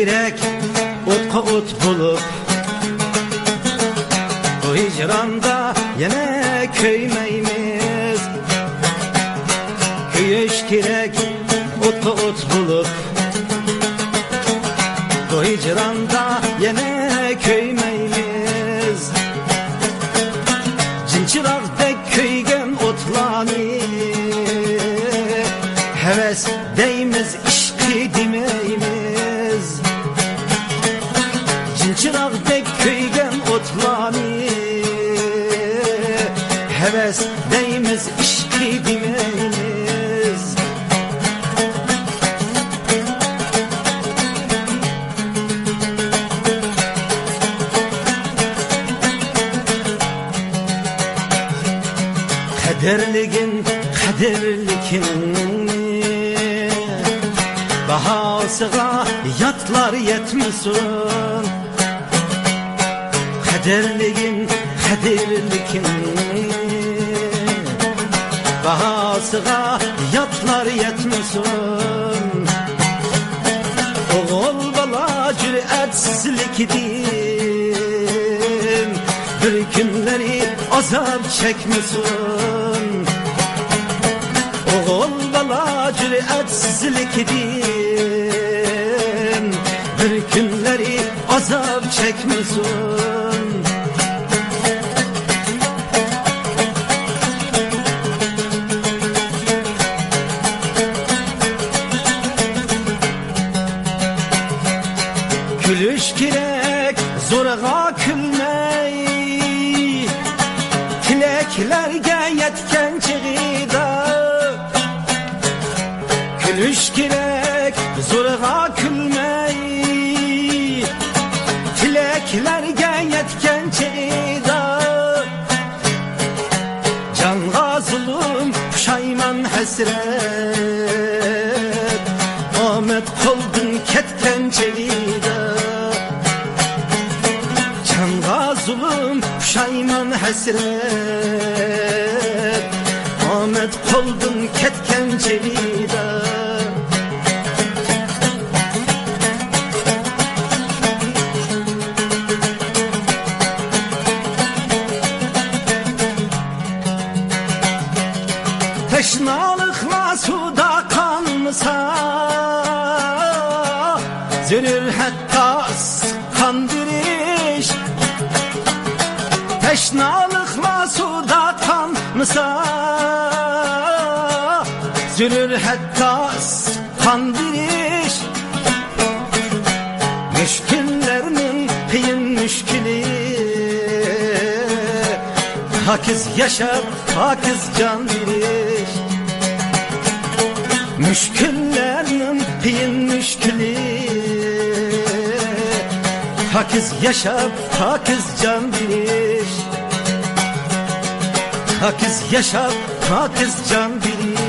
kirek otqa ot bulup, bu hicranda yine köymeymiz. Köyüş kirek otqa ot bulup, bu hicranda yine köymeymiz. Cinçiraqdek köygen otlani, heves deymiz işqi demeymiz. Cinçiraqdek köygen otlani, heves deymiz işqi demeymiz. Kaderligin kaderlikin, bahasıga yatlar yetmesin. Kaderligin kaderlikin, bahasıga yatlar yetmesin. Oğul bala cüreetsizlikdin, bir günleri azap çekmesin. Oğul bala cüreetsizlikdin, bir günleri azap çekmesin. Gülüş kirek zorağa külmey, tileklerge yetken çığida. Gülüş kirek zorağa külmey, tileklerge yetken çığida. Canğa zulüm puşayman hasret, Ahmet koldun ketken çığida. Canğa zulüm puşayman hasret, Ahmet koldun ketken çığida. Teşnalıkla suda kanmasa, zülür hatta kandırış. Teşnalıkla suda kanmasa, zülür hatta kandırış. Müşküllerinin kıyın müşkülü, hakiz yaşar, hakiz can veriş. Müşküllerinin kıyın müşkülü, hakiz yaşar, hakiz can veriş. Hakiz yaşar, hakiz can veriş.